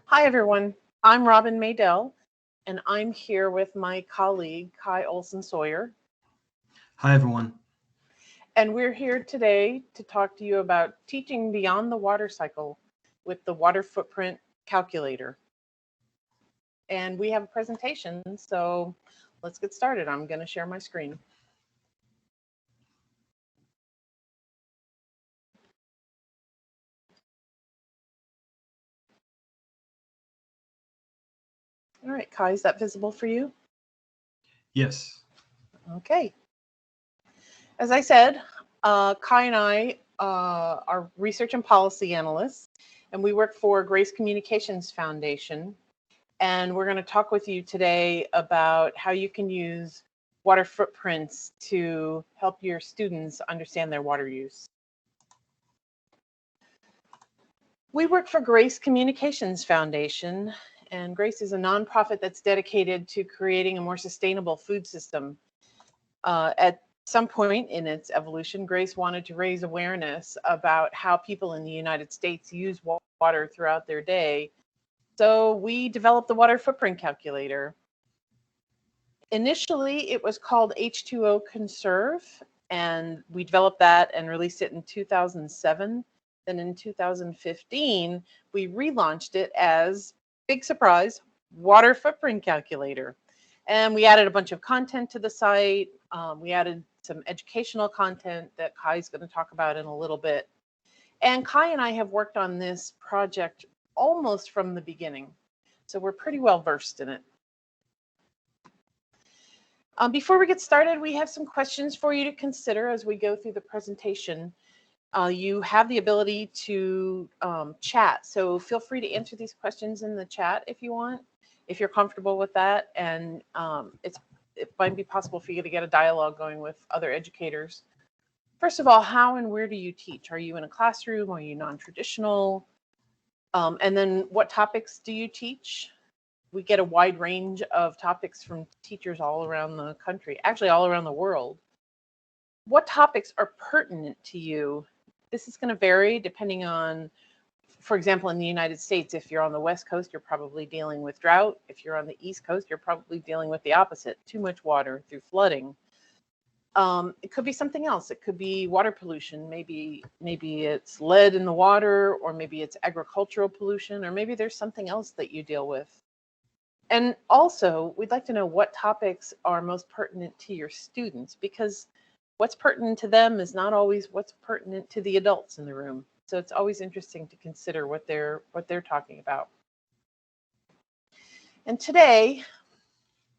Hi, everyone. I'm Robin Madel, and I'm here with my colleague, Kai Olson-Sawyer. Hi, everyone. And we're here today to talk to you about teaching beyond the water cycle with the water footprint calculator. And we have a presentation, so let's get started. I'm going to share my screen. All right, Kai, is that visible for you? Yes. Okay. As I said, Kai and I are research and policy analysts, and we work for Grace Communications Foundation. And we're going to talk with you today about how you can use water footprints to help your students understand their water use. We work for Grace Communications Foundation, and Grace is a nonprofit that's dedicated to creating a more sustainable food system. At some point in its evolution, Grace wanted to raise awareness about how people in the United States use water throughout their day. So we developed the water footprint calculator. Initially, it was called H2O Conserve, and we developed that and released it in 2007. Then in 2015, we relaunched it as, big surprise, Water Footprint Calculator. And we added a bunch of content to the site. We added some educational content that Kai's going to talk about in a little bit. And Kai and I have worked on this project almost from the beginning, so we're pretty well versed in it. Before we get started, we have some questions for you to consider as we go through the presentation. You have the ability to chat, so feel free to answer these questions in the chat if you want, if you're comfortable with that, and it might be possible for you to get a dialogue going with other educators. First of all, how and where do you teach? Are you in a classroom? Are you non-traditional? And then what topics do you teach? We get a wide range of topics from teachers all around the country, actually all around the world. What topics are pertinent to you? This is going to vary depending on, for example, in the United States, if you're on the West Coast, you're probably dealing with drought. If you're on the East Coast, you're probably dealing with the opposite, too much water through flooding. It could be something else. It could be water pollution. Maybe it's lead in the water, or maybe it's agricultural pollution, or maybe there's something else that you deal with. And also, we'd like to know what topics are most pertinent to your students, because what's pertinent to them is not always what's pertinent to the adults in the room. So it's always interesting to consider what they're talking about. And today,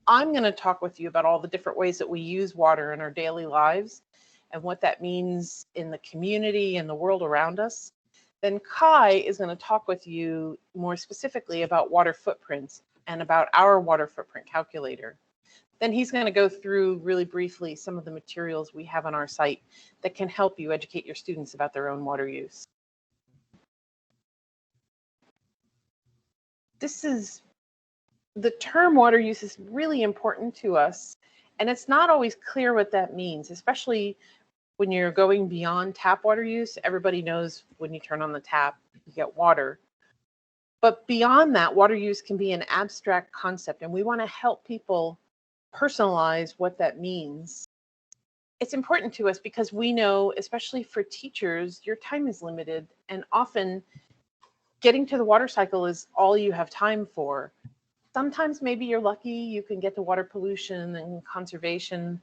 I'm going to talk with you about all the different ways that we use water in our daily lives and what that means in the community and the world around us. Then Kai is going to talk with you more specifically about water footprints and about our water footprint calculator. Then he's going to go through really briefly some of the materials we have on our site that can help you educate your students about their own water use. The term water use is really important to us, and it's not always clear what that means, especially when you're going beyond tap water use. Everybody knows when you turn on the tap, you get water. But beyond that, water use can be an abstract concept, and we want to help people personalize what that means. It's important to us because we know, especially for teachers, your time is limited, and often getting to the water cycle is all you have time for. Sometimes maybe you're lucky, you can get to water pollution and conservation,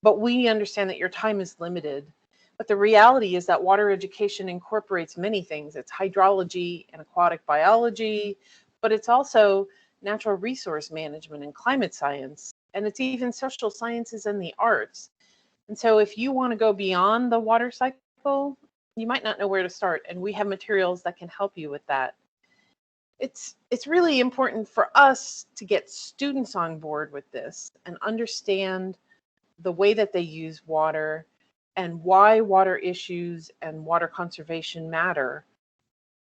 but we understand that your time is limited. But the reality is that water education incorporates many things. It's hydrology and aquatic biology, but it's also natural resource management and climate science, and it's even social sciences and the arts. And so if you want to go beyond the water cycle, you might not know where to start, and we have materials that can help you with that. It's really important for us to get students on board with this and understand the way that they use water and why water issues and water conservation matter.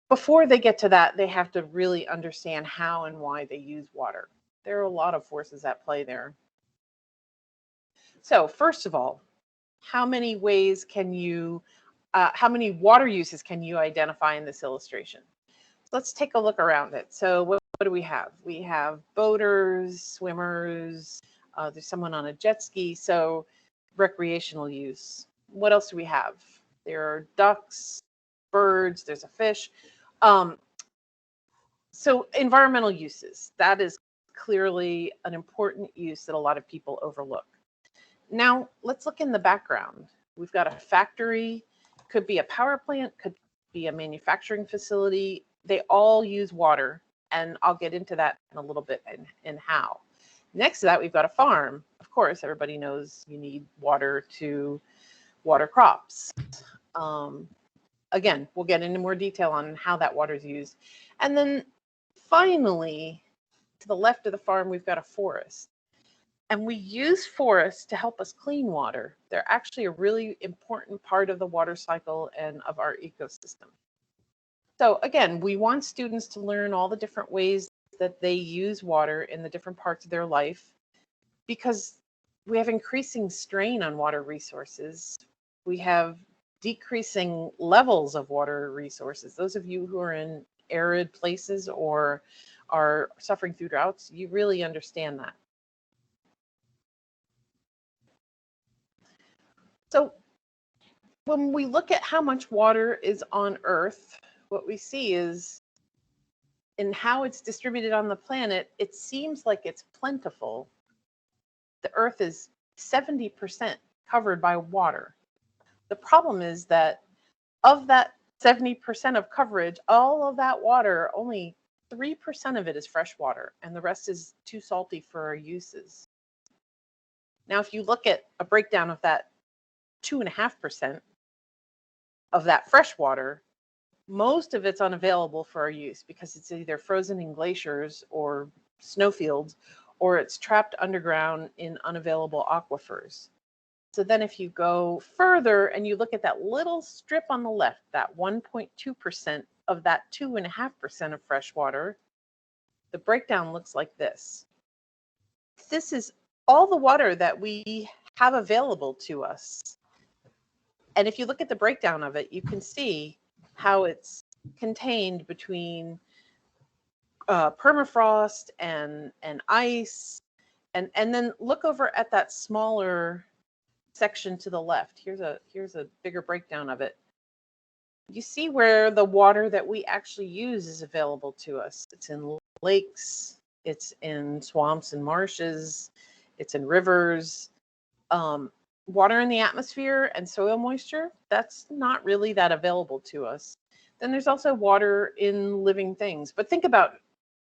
Before they get to that, they have to really understand how and why they use water. There are a lot of forces at play there. So first of all, how many ways how many water uses can you identify in this illustration? let's take a look around it. So what do we have? We have boaters, swimmers, there's someone on a jet ski, so recreational use. What else do we have? There are ducks, birds, there's a fish. Um, so environmental uses, that is clearly an important use that a lot of people overlook. Now, let's look in the background. We've got a factory, could be a power plant, could be a manufacturing facility. They all use water, and I'll get into that in a little bit and how. Next to that, we've got a farm. Of course, everybody knows you need water to water crops. Again, we'll get into more detail on how that water is used. And then finally, to the left of the farm, we've got a forest. And we use forests to help us clean water. They're actually a really important part of the water cycle and of our ecosystem. So again, we want students to learn all the different ways that they use water in the different parts of their life, because we have increasing strain on water resources. We have decreasing levels of water resources. Those of you who are in arid places or are suffering through droughts, you really understand that. So when we look at how much water is on Earth, what we see is in how it's distributed on the planet, it seems like it's plentiful. The Earth is 70% covered by water. The problem is that of that 70% of coverage, all of that water, only 3% of it is fresh water, and the rest is too salty for our uses. Now, if you look at a breakdown of that 2.5% of that fresh water, most of it's unavailable for our use because it's either frozen in glaciers or snowfields, or it's trapped underground in unavailable aquifers. So then if you go further and you look at that little strip on the left, that 1.2% of that 2.5% of fresh water, the breakdown looks like this. This is all the water that we have available to us. And if you look at the breakdown of it, you can see how it's contained between permafrost and ice. And then look over at that smaller section to the left. Here's a bigger breakdown of it. You see where the water that we actually use is available to us. It's in lakes, it's in swamps and marshes, it's in rivers. Water in the atmosphere and soil moisture, that's not really that available to us. Then there's also water in living things. But think about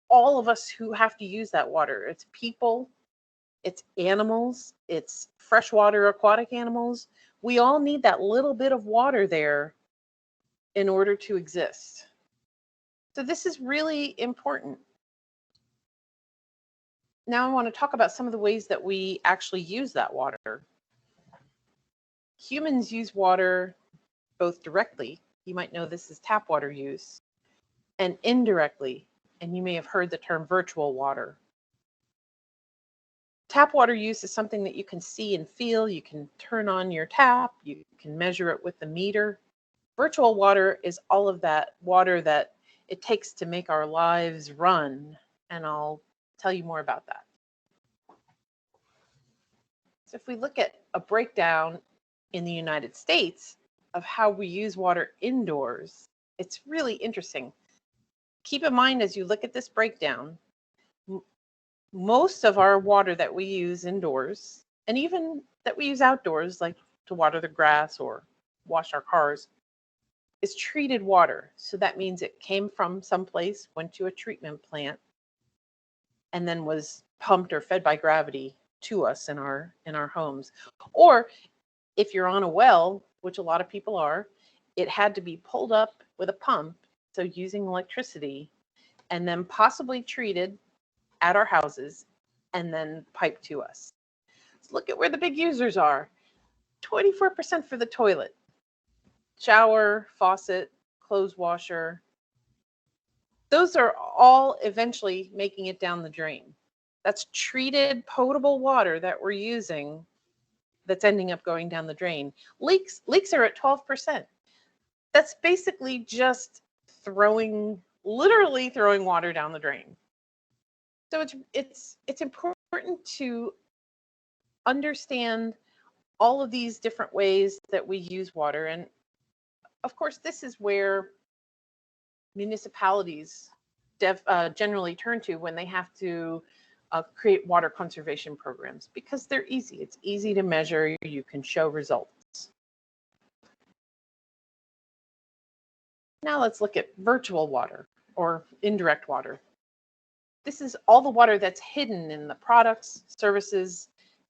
all of us who have to use that water. It's people, it's animals, it's freshwater aquatic animals. We all need that little bit of water there in order to exist. So this is really important. Now I want to talk about some of the ways that we actually use that water. Humans use water both directly, you might know this is tap water use, and indirectly, and you may have heard the term virtual water. Tap water use is something that you can see and feel. You can turn on your tap, you can measure it with the meter. Virtual water is all of that water that it takes to make our lives run, and I'll tell you more about that. So if we look at a breakdown in the United States of how we use water indoors, it's really interesting. Keep in mind as you look at this breakdown, most of our water that we use indoors, and even that we use outdoors, like to water the grass or wash our cars, is treated water. So that means it came from someplace, went to a treatment plant, and then was pumped or fed by gravity to us in our homes. Or if you're on a well, which a lot of people are, it had to be pulled up with a pump, so using electricity, and then possibly treated at our houses and then piped to us. So look at where the big users are. 24% for the toilet, shower, faucet, clothes washer. Those are all eventually making it down the drain. That's treated potable water that we're using that's ending up going down the drain. Leaks are at 12%. That's basically just throwing literally throwing water down the drain. So it's important to understand all of these different ways that we use water. And of course, this is where municipalities generally turn to when they have to create water conservation programs, because they're easy. It's easy to measure. You can show results. Now let's look at virtual water or indirect water. This is all the water that's hidden in the products, services,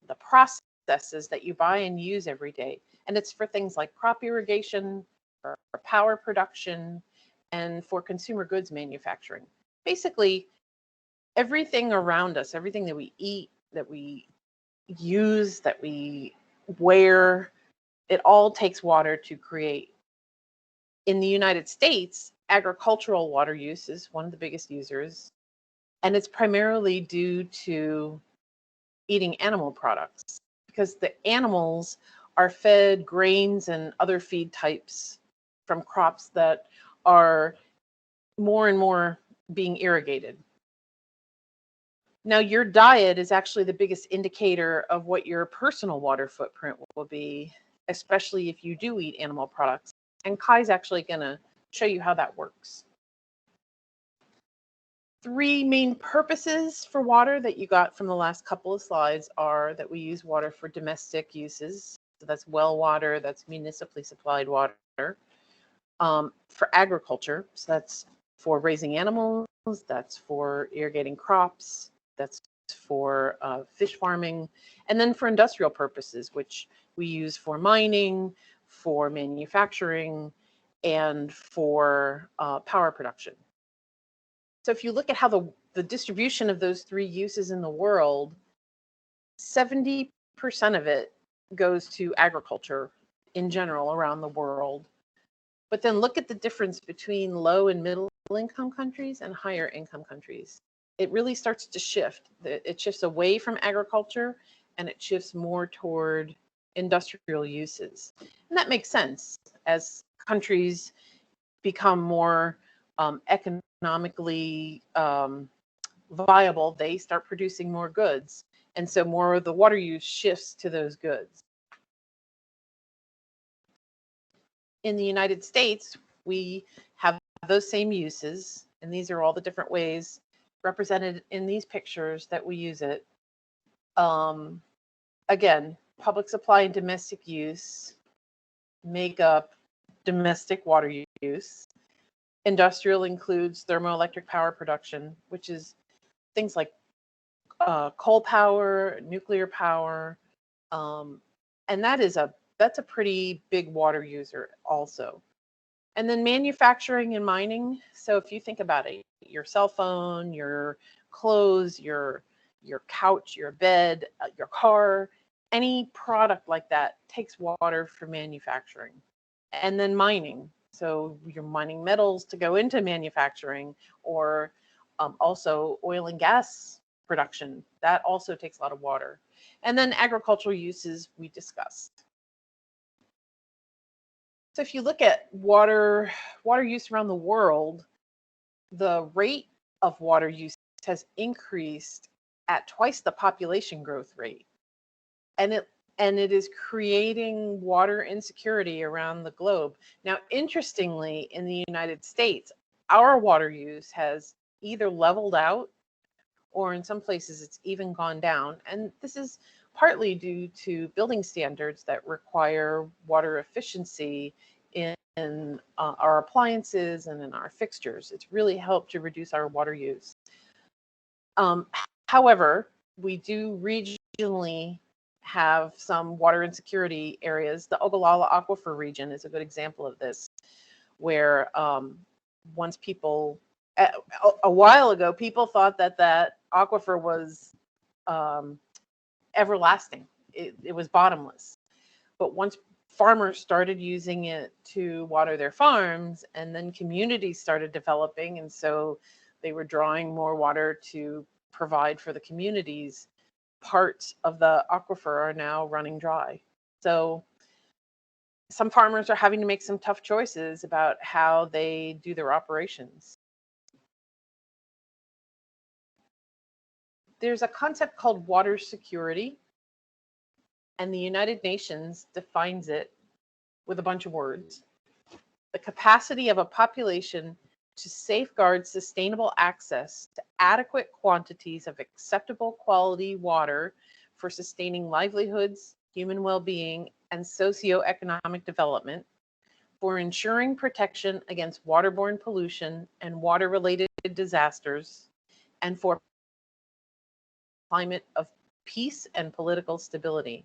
the processes that you buy and use every day. And it's for things like crop irrigation, for power production, and for consumer goods manufacturing. Basically, everything around us, everything that we eat, that we use, that we wear, it all takes water to create. In the United States, agricultural water use is one of the biggest users, and it's primarily due to eating animal products, because the animals are fed grains and other feed types from crops that are more and more being irrigated. Now, your diet is actually the biggest indicator of what your personal water footprint will be, especially if you do eat animal products. And Kai's actually going to show you how that works. 3 main purposes for water that you got from the last couple of slides are that we use water for domestic uses. So that's well water, that's municipally supplied water. For agriculture, so that's for raising animals, that's for irrigating crops, that's for fish farming, and then for industrial purposes, which we use for mining, for manufacturing, and for power production. So if you look at how the distribution of those 3 uses in the world, 70% of it goes to agriculture in general around the world. But then look at the difference between low and middle income countries and higher income countries. It really starts to shift. It shifts away from agriculture and it shifts more toward industrial uses. And that makes sense. As countries become more economically viable, they start producing more goods. And so more of the water use shifts to those goods. In the United States, we have those same uses, and these are all the different ways represented in these pictures that we use it. Again, public supply and domestic use make up domestic water use. Industrial includes thermoelectric power production, which is things like coal power, nuclear power, and that's a pretty big water user also. And then manufacturing and mining. So if you think about it, your cell phone, your clothes, your couch, your bed, your car, any product like that takes water for manufacturing. And then mining. So you're mining metals to go into manufacturing, or also oil and gas production. That also takes a lot of water. And then agricultural uses we discussed. So if you look at water use around the world, the rate of water use has increased at twice the population growth rate. And it is creating water insecurity around the globe. Now, interestingly, in the United States, our water use has either leveled out, or in some places it's even gone down. And this is partly due to building standards that require water efficiency in our appliances and in our fixtures. It's really helped to reduce our water use. However, we do regionally have some water insecurity areas. The Ogallala Aquifer region is a good example of this, where once people, a while ago, people thought that aquifer was everlasting. It was bottomless. But once farmers started using it to water their farms, and then communities started developing, and so they were drawing more water to provide for the communities, parts of the aquifer are now running dry. So some farmers are having to make some tough choices about how they do their operations. there's a concept called water security, and the United Nations defines it with a bunch of words. The capacity of a population to safeguard sustainable access to adequate quantities of acceptable quality water for sustaining livelihoods, human well-being, and socioeconomic development, for ensuring protection against waterborne pollution and water-related disasters, and for climate of peace and political stability.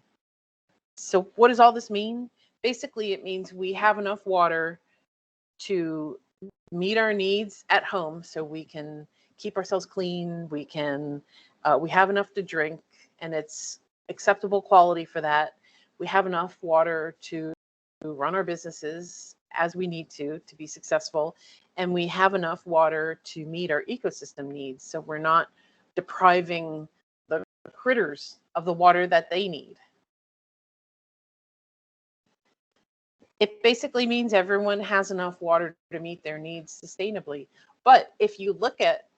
So what does all this mean? Basically, it means we have enough water to meet our needs at home, so we can keep ourselves clean, we have enough to drink, and it's acceptable quality for that. We have enough water to run our businesses as we need to be successful, and we have enough water to meet our ecosystem needs, so we're not depriving the critters of the water that they need. It basically means everyone has enough water to meet their needs sustainably. But if you look at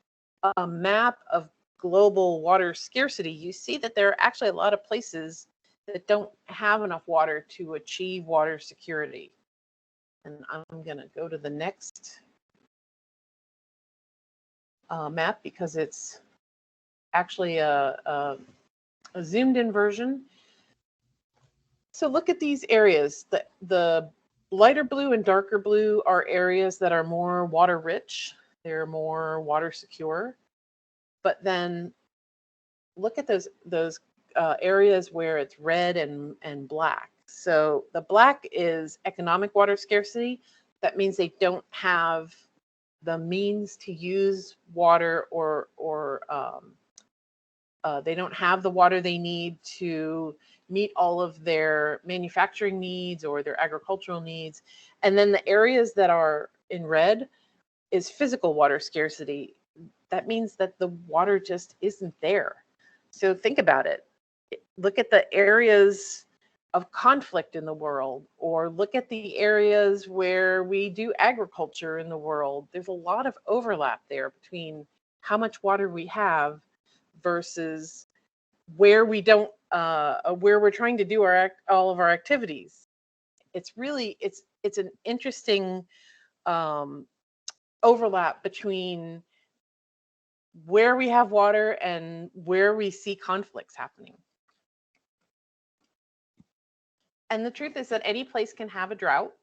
a map of global water scarcity, you see that there are actually a lot of places that don't have enough water to achieve water security. And I'm going to go to the next map because it's actually a zoomed in version. So look at these areas. The lighter blue and darker blue are areas that are more water rich. They're more water secure. But then look at those areas where it's red and black. So the black is economic water scarcity. That means they don't have the means to use water, or they don't have the water they need to meet all of their manufacturing needs or their agricultural needs. And then the areas that are in red is physical water scarcity. That means that the water just isn't there. So think about it. Look at the areas of conflict in the world, or look at the areas where we do agriculture in the world. There's a lot of overlap there between how much water we have versus where we don't, where we're trying to do all of our activities. It's really, it's an interesting overlap between where we have water and where we see conflicts happening. And the truth is that any place can have a drought.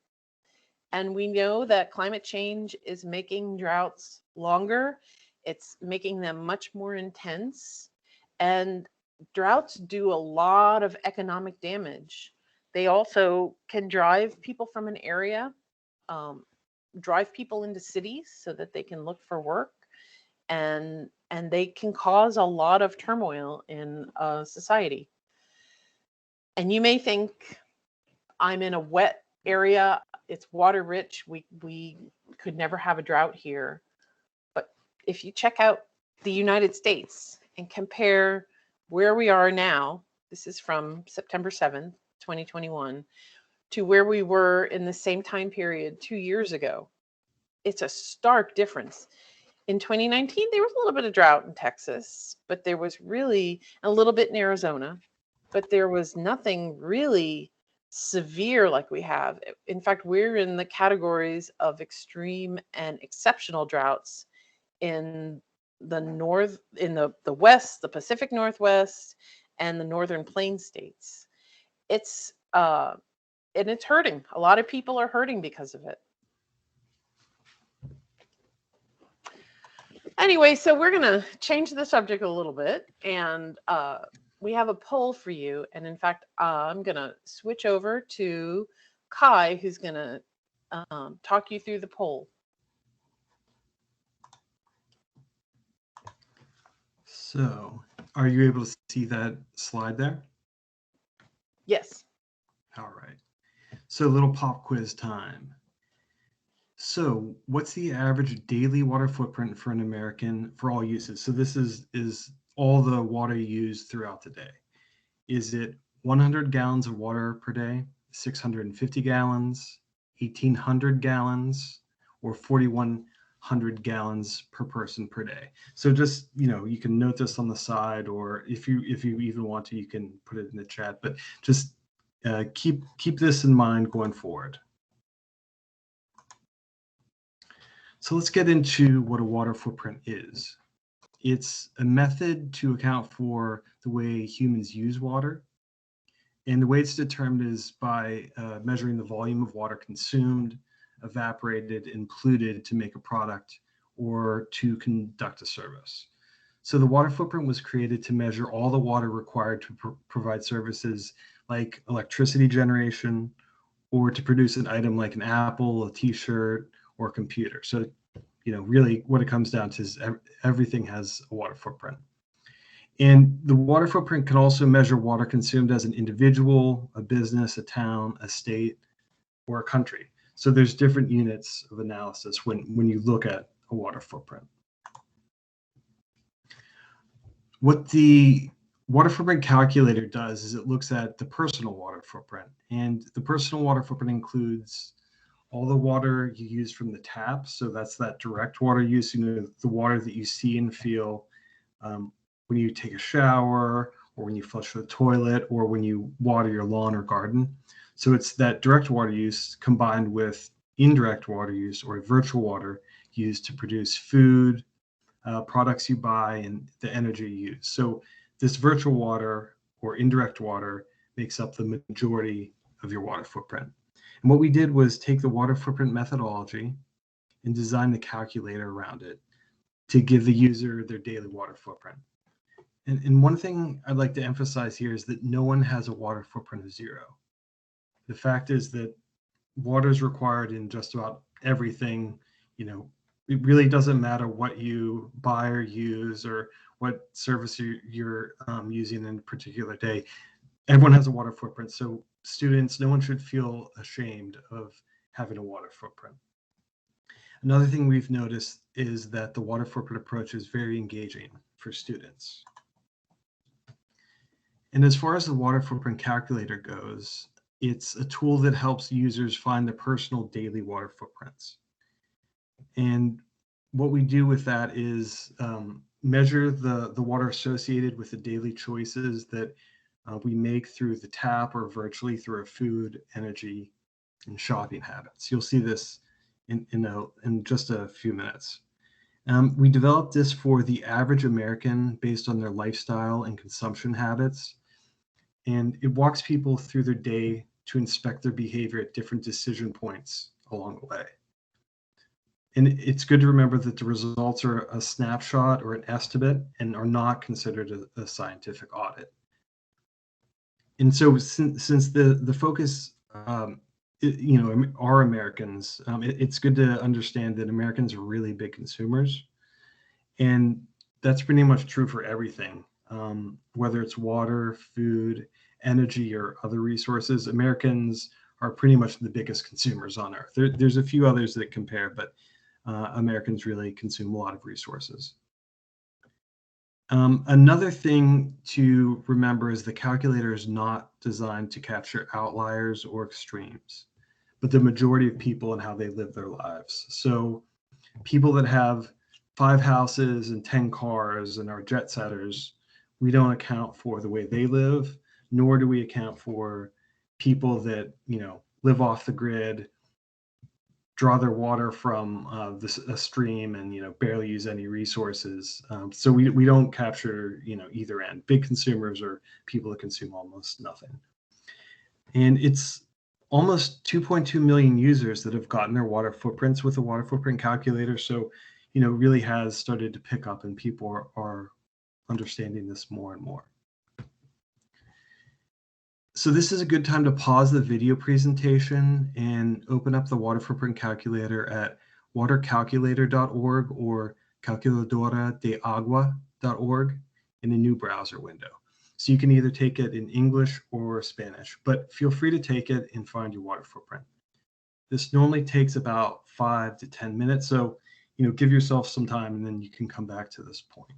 And we know that climate change is making droughts longer. It's making them much more intense. And droughts do a lot of economic damage. They also can drive people from an area, drive people into cities so that they can look for work, and they can cause a lot of turmoil in a society. And you may think, I'm in a wet area, it's water rich, we could never have a drought here. But if you check out the United States and compare where we are now, this is from September 7th, 2021, to where we were in the same time period 2 years ago, it's a stark difference. In 2019, there was a little bit of drought in Texas, but there was really a little bit in Arizona, but there was nothing really severe like we have. In fact, we're in the categories of extreme and exceptional droughts in the north, in the west, the Pacific Northwest, and the northern plain states. It's and it's hurting. A lot of people are hurting because of it. Anyway, so we're going to change the subject a little bit, and we have a poll for you. And in fact, I'm going to switch over to Kai, who's going to talk you through the poll. So, are you able to see that slide there? Yes. All right. So, a little pop quiz time. So, what's the average daily water footprint for an American for all uses? So, this is all the water used throughout the day. Is it 100 gallons of water per day, 650 gallons, 1,800 gallons, or 4,100 100 gallons per person per day. So just, you can note this on the side, or if you even want to, you can put it in the chat, but just keep this in mind going forward. So let's get into what a water footprint is. It's a method to account for the way humans use water. And the way it's determined is by measuring the volume of water consumed, evaporated, and polluted to make a product or to conduct a service. So the water footprint was created to measure all the water required to provide services like electricity generation, or to produce an item like an apple, a t-shirt, or a computer. So, really what it comes down to is everything has a water footprint. And the water footprint can also measure water consumed as an individual, a business, a town, a state, or a country. So there's different units of analysis when you look at a water footprint. What the water footprint calculator does is it looks at the personal water footprint. And the personal water footprint includes all the water you use from the tap. So that's that direct water use, the water that you see and feel when you take a shower, or when you flush the toilet, or when you water your lawn or garden. So it's that direct water use combined with indirect water use, or virtual water used to produce food, products you buy, and the energy you use. So this virtual water or indirect water makes up the majority of your water footprint. And what we did was take the water footprint methodology and design the calculator around it to give the user their daily water footprint. And one thing I'd like to emphasize here is that no one has a water footprint of 0. The fact is that water is required in just about everything. It really doesn't matter what you buy or use, or what service you're using in a particular day. Everyone has a water footprint. So students, no one should feel ashamed of having a water footprint. Another thing we've noticed is that the water footprint approach is very engaging for students. And as far as the water footprint calculator goes, it's a tool that helps users find their personal daily water footprints. And what we do with that is measure the water associated with the daily choices that we make through the tap or virtually through our food, energy, and shopping habits. You'll see this in just a few minutes. We developed this for the average American based on their lifestyle and consumption habits. And it walks people through their day to inspect their behavior at different decision points along the way. And it's good to remember that the results are a snapshot or an estimate and are not considered a scientific audit. And so since the focus, are Americans, it's good to understand that Americans are really big consumers. And that's pretty much true for everything, whether it's water, food, energy, or other resources. Americans are pretty much the biggest consumers on Earth. There's a few others that compare, but Americans really consume a lot of resources. Another thing to remember is the calculator is not designed to capture outliers or extremes, but the majority of people and how they live their lives. So people that have 5 houses and 10 cars and are jet setters, we don't account for the way they live, nor do we account for people that, live off the grid, draw their water from a stream, and barely use any resources. So we don't capture either end, big consumers or people that consume almost nothing. And it's almost 2.2 million users that have gotten their water footprints with the water footprint calculator. So really has started to pick up, and people are understanding this more and more. So this is a good time to pause the video presentation and open up the water footprint calculator at watercalculator.org or calculadoradeagua.org in a new browser window. So you can either take it in English or Spanish, but feel free to take it and find your water footprint. This normally takes about 5 to 10 minutes. So, give yourself some time, and then you can come back to this point.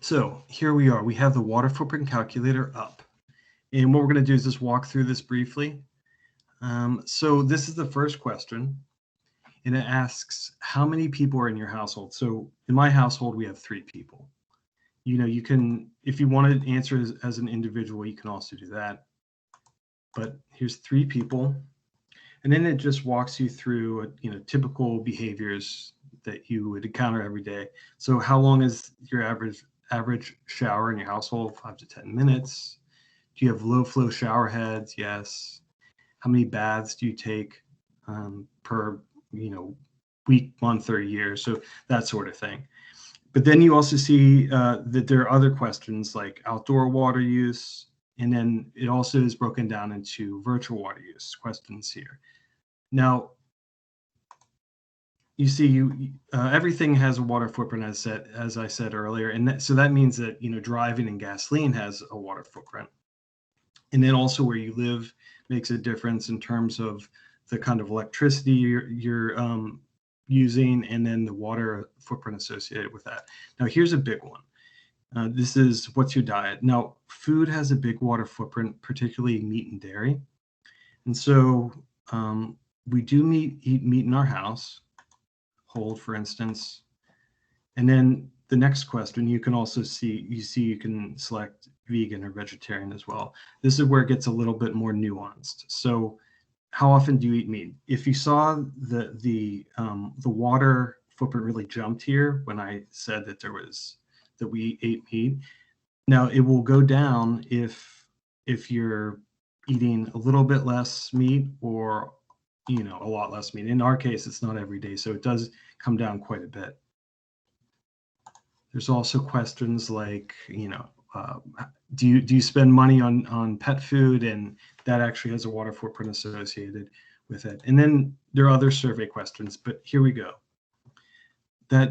So here we are. We have the water footprint calculator up. And what we're going to do is just walk through this briefly. So this is the first question. And it asks, how many people are in your household? So in my household, we have 3 people. You can, if you want to answer as an individual, you can also do that. But here's 3 people. And then it just walks you through, typical behaviors that you would encounter every day. So how long is your average shower in your household? 5 to 10 minutes. Do you have low flow shower heads? Yes. How many baths do you take per, week, month, or year? So that sort of thing. But then you also see that there are other questions like outdoor water use, and then it also is broken down into virtual water use questions here. Now, you see, everything has a water footprint, as I said earlier, and so that means that driving in gasoline has a water footprint, and then also where you live makes a difference in terms of the kind of electricity you're using, and then the water footprint associated with that. Now, here's a big one. This is, what's your diet? Now, food has a big water footprint, particularly meat and dairy. And so we do eat meat in our house, whole, for instance. And then the next question, you can also see, you can select vegan or vegetarian as well. This is where it gets a little bit more nuanced. So how often do you eat meat? If you saw the water footprint really jumped here when I said that we ate meat. Now it will go down if you're eating a little bit less meat, or a lot less meat. In our case, it's not every day, so it does come down quite a bit. There's also questions like, do you spend money on pet food? And that actually has a water footprint associated with it. And then there are other survey questions, but here we go.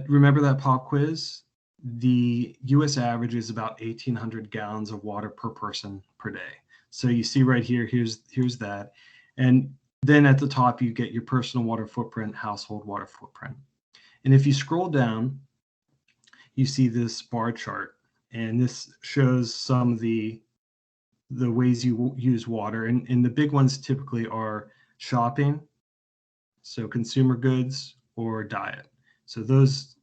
Remember that pop quiz? The US average is about 1,800 gallons of water per person per day. So you see right here, here's that. And then at the top, you get your personal water footprint, household water footprint. And if you scroll down, you see this bar chart, and this shows some of the ways you use water. And the big ones typically are shopping, so consumer goods, or diet. So those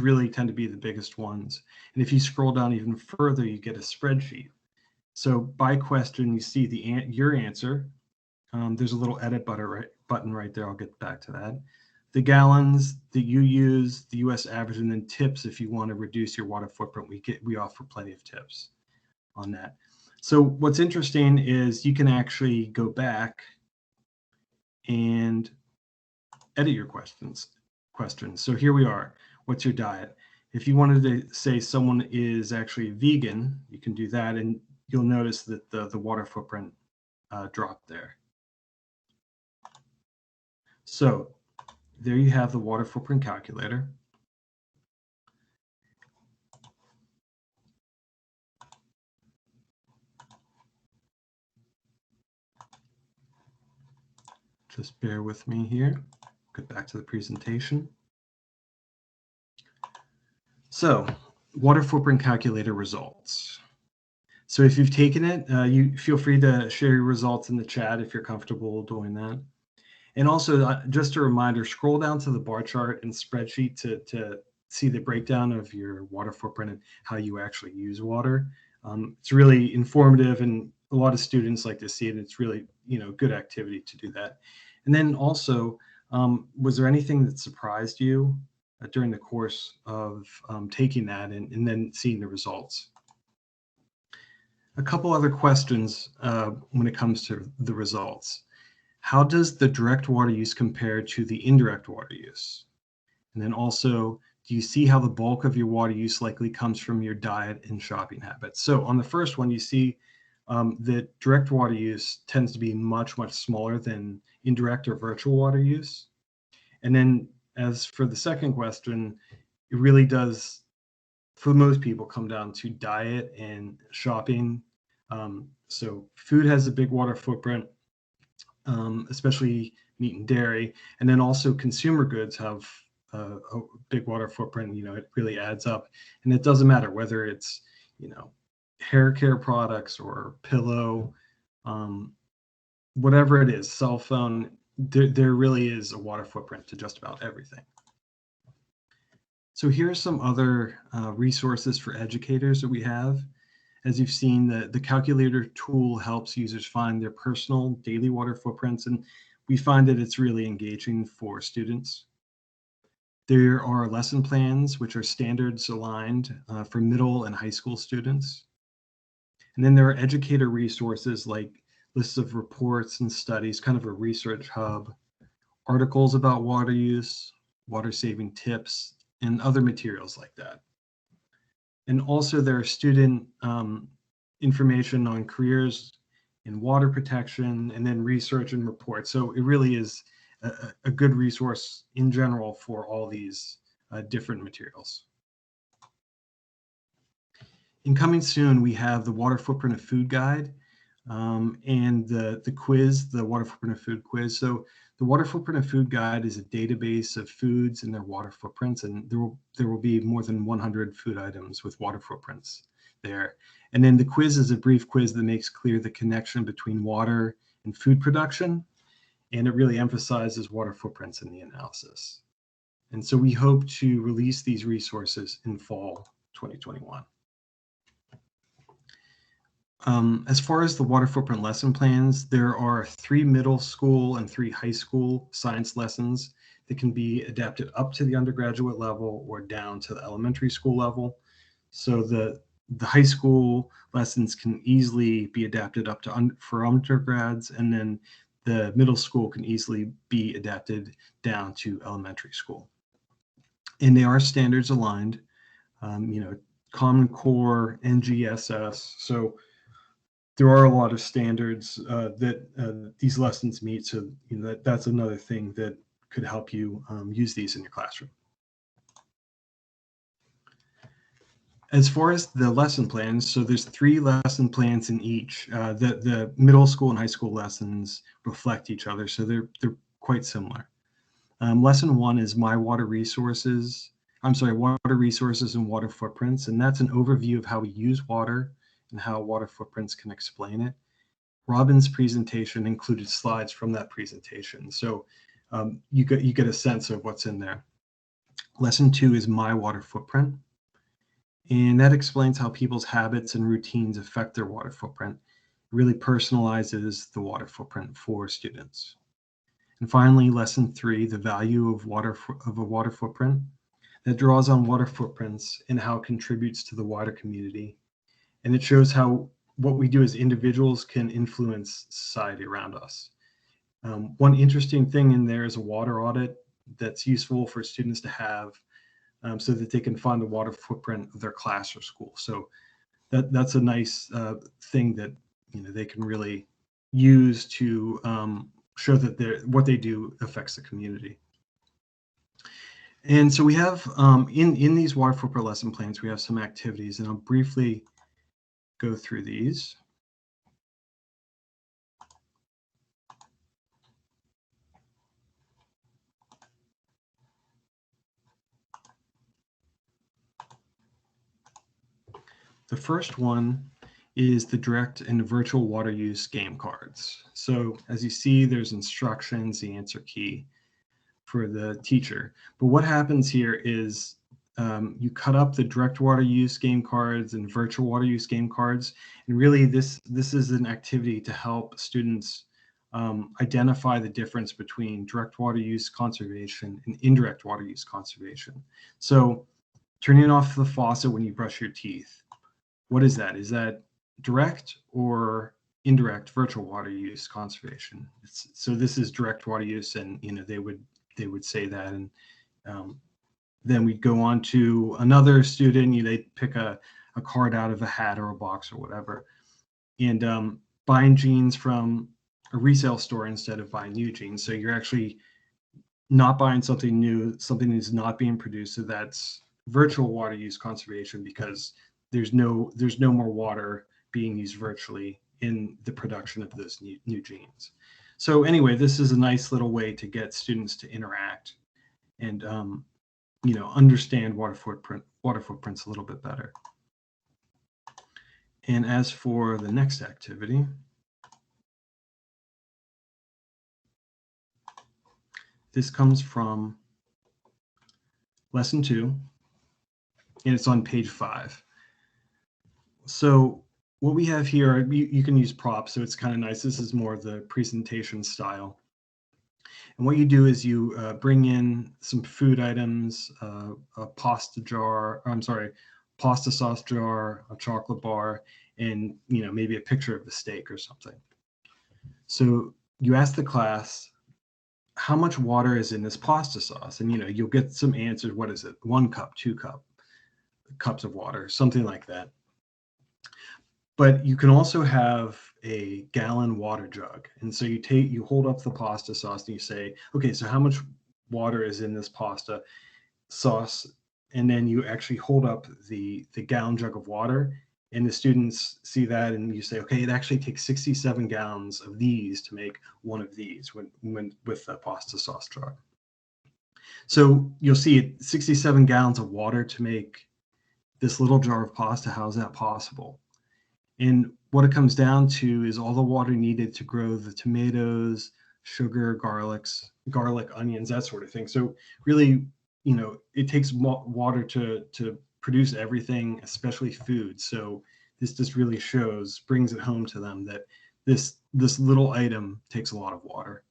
really tend to be the biggest ones. And if you scroll down even further, you get a spreadsheet. So by question, you see your answer. There's a little edit button right there. I'll get back to that. The gallons that you use, the US average, and then tips if you want to reduce your water footprint. We offer plenty of tips on that. So what's interesting is you can actually go back and edit your questions. So here we are. What's your diet? If you wanted to say someone is actually vegan, you can do that, and you'll notice that the water footprint dropped there. So there you have the water footprint calculator. Just bear with me here. Get back to the presentation. So, water footprint calculator results. So if you've taken it, you feel free to share your results in the chat if you're comfortable doing that. And also, just a reminder, scroll down to the bar chart and spreadsheet to see the breakdown of your water footprint and how you actually use water. It's really informative, and a lot of students like to see it. It's really, good activity to do that. And then also, was there anything that surprised you during the course of taking that and then seeing the results? A couple other questions when it comes to the results. How does the direct water use compare to the indirect water use? And then also, do you see how the bulk of your water use likely comes from your diet and shopping habits? So on the first one, you see that direct water use tends to be much, much smaller than indirect or virtual water use. And then as for the second question, it really does, for most people, come down to diet and shopping. So food has a big water footprint, especially meat and dairy. And then also consumer goods have a big water footprint. It really adds up, and it doesn't matter whether it's, hair care products or pillow, whatever it is, cell phone, there really is a water footprint to just about everything. So here are some other resources for educators that we have. As you've seen, the calculator tool helps users find their personal daily water footprints, and we find that it's really engaging for students. There are lesson plans, which are standards aligned for middle and high school students. And then there are educator resources like lists of reports and studies, kind of a research hub, articles about water use, water saving tips, and other materials like that. And also there are student information on careers in water protection, and then research and reports. So it really is a good resource in general for all these different materials. And coming soon, we have the Water Footprint of Food Guide and the quiz, the Water Footprint of Food quiz. So the Water Footprint of Food Guide is a database of foods and their water footprints, and there will be more than 100 food items with water footprints there. And then the quiz is a brief quiz that makes clear the connection between water and food production, and it really emphasizes water footprints in the analysis. And so we hope to release these resources in fall 2021. As far as the water footprint lesson plans, there are 3 middle school and 3 high school science lessons that can be adapted up to the undergraduate level or down to the elementary school level. So the high school lessons can easily be adapted up to for undergrads, and then the middle school can easily be adapted down to elementary school. And they are standards aligned, Common Core, NGSS. So there are a lot of standards that these lessons meet. So that's another thing that could help you use these in your classroom. As far as the lesson plans, so there's 3 lesson plans in each. The middle school and high school lessons reflect each other, so they're quite similar. Lesson 1 is water resources and water footprints, and that's an overview of how we use water and how water footprints can explain it. Robin's presentation included slides from that presentation, so you get a sense of what's in there. Lesson 2 is My Water Footprint, and that explains how people's habits and routines affect their water footprint. It really personalizes the water footprint for students. And finally, Lesson 3, the value of a water footprint, that draws on water footprints and how it contributes to the wider community. And it shows how what we do as individuals can influence society around us. One interesting thing in there is a water audit that's useful for students to have so that they can find the water footprint of their class or school. So that's a nice thing that they can really use to show that what they do affects the community. And so we have in these water footprint lesson plans, we have some activities, and I'll briefly go through these. The first one is the direct and virtual water use game cards. So as you see, there's instructions, the answer key for the teacher. But what happens here is you cut up the direct water use game cards and virtual water use game cards. And really this is an activity to help students identify the difference between direct water use conservation and indirect water use conservation. So turning off the faucet when you brush your teeth. What is that? Is that direct or indirect virtual water use conservation? So this is direct water use, and they would say that, and then we'd go on to another student. They'd pick a card out of a hat or a box or whatever, and buying jeans from a resale store instead of buying new jeans. So you're actually not buying something new, something that's not being produced. So that's virtual water use conservation, because there's no more water being used virtually in the production of those new jeans. So anyway, this is a nice little way to get students to interact and understand water footprints a little bit better. And as for the next activity, this comes from lesson 2, and it's on page 5. So what we have here, you can use props, so it's kind of nice. This is more the presentation style. And what you do is you bring in some food items, a pasta sauce jar, a chocolate bar, and maybe a picture of the steak or something. So you ask the class, how much water is in this pasta sauce? And you'll get some answers. What is it? 1 cup, 2 cups of water, something like that. But you can also have a gallon water jug. And so you hold up the pasta sauce and you say, okay, so how much water is in this pasta sauce? And then you actually hold up the gallon jug of water, and the students see that, and you say, okay, it actually takes 67 gallons of these to make one of these with the pasta sauce jar. So you'll see it, 67 gallons of water to make this little jar of pasta. How is that possible? And what it comes down to is all the water needed to grow the tomatoes, sugar, garlic, onions, that sort of thing. So really, it takes water to produce everything, especially food. So this just really brings it home to them that this little item takes a lot of water.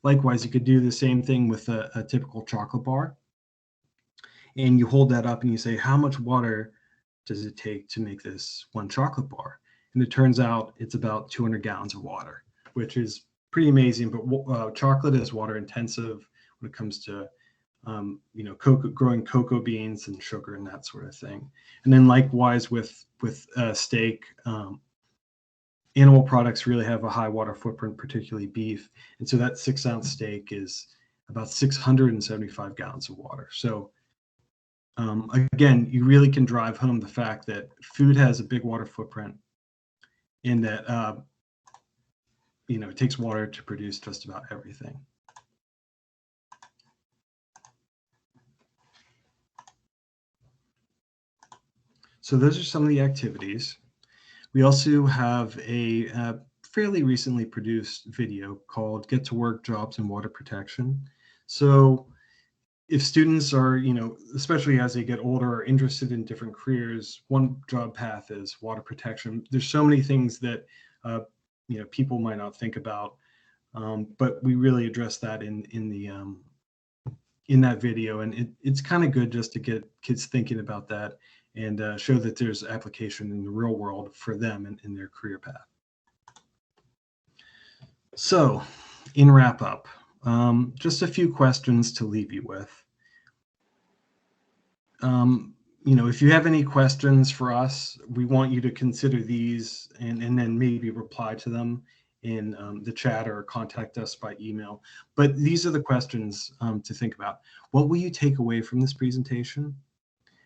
Likewise, you could do the same thing with a typical chocolate bar. And you hold that up and you say, how much water does it take to make this one chocolate bar? And it turns out it's about 200 gallons of water, which is pretty amazing. But chocolate is water intensive when it comes to, growing cocoa beans and sugar and that sort of thing. And then likewise with steak, animal products really have a high water footprint, particularly beef. And so that 6-ounce steak is about 675 gallons of water. So again, you really can drive home the fact that food has a big water footprint, and that it takes water to produce just about everything. So those are some of the activities. We also have a fairly recently produced video called Get to Work, Jobs and Water Protection. So if students are, especially as they get older, are interested in different careers, one job path is water protection. There's so many things that, people might not think about, but we really address that in that video. And it's kind of good just to get kids thinking about that and show that there's application in the real world for them in their career path. So in wrap up, just a few questions to leave you with. If you have any questions for us, we want you to consider these and then maybe reply to them in the chat or contact us by email. But these are the questions to think about. What will you take away from this presentation?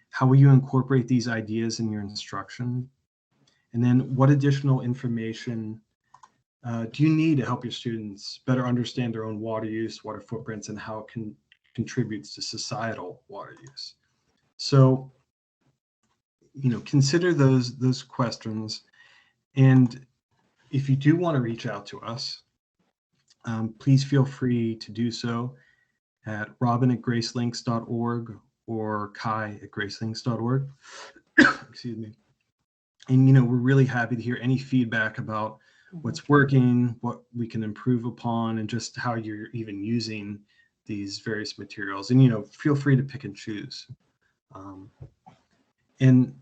How will you incorporate these ideas in your instruction? And then what additional information do you need to help your students better understand their own water use, water footprints, and how it contributes to societal water use? So, consider those questions. And if you do want to reach out to us, please feel free to do so at robin@gracelinks.org or kai@gracelinks.org. Excuse me. And, we're really happy to hear any feedback about what's working, what we can improve upon, and just how you're even using these various materials. And, feel free to pick and choose. And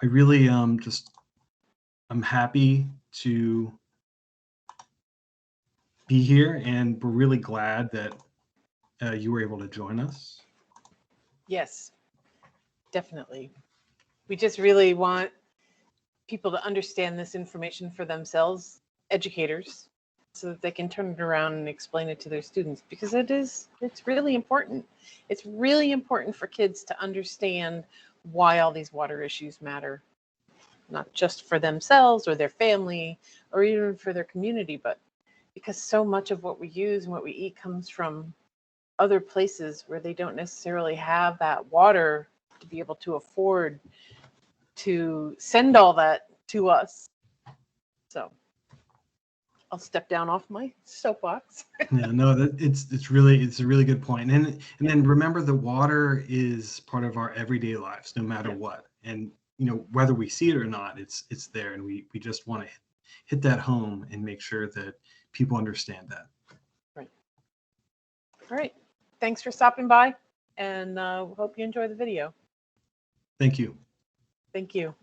I really I'm happy to be here, and we're really glad that you were able to join us. Yes, definitely. We just really want people to understand this information for themselves, educators, so that they can turn it around and explain it to their students, because it's really important. It's really important for kids to understand why all these water issues matter, not just for themselves or their family or even for their community, but because so much of what we use and what we eat comes from other places where they don't necessarily have that water to be able to afford to send all that to us. So I'll step down off my soapbox. Yeah, no, it's a really good point. And then remember, the water is part of our everyday lives, no matter what. And whether we see it or not, it's there, and we just want to hit that home and make sure that people understand that. Right. All right. Thanks for stopping by, and hope you enjoy the video. Thank you. Thank you.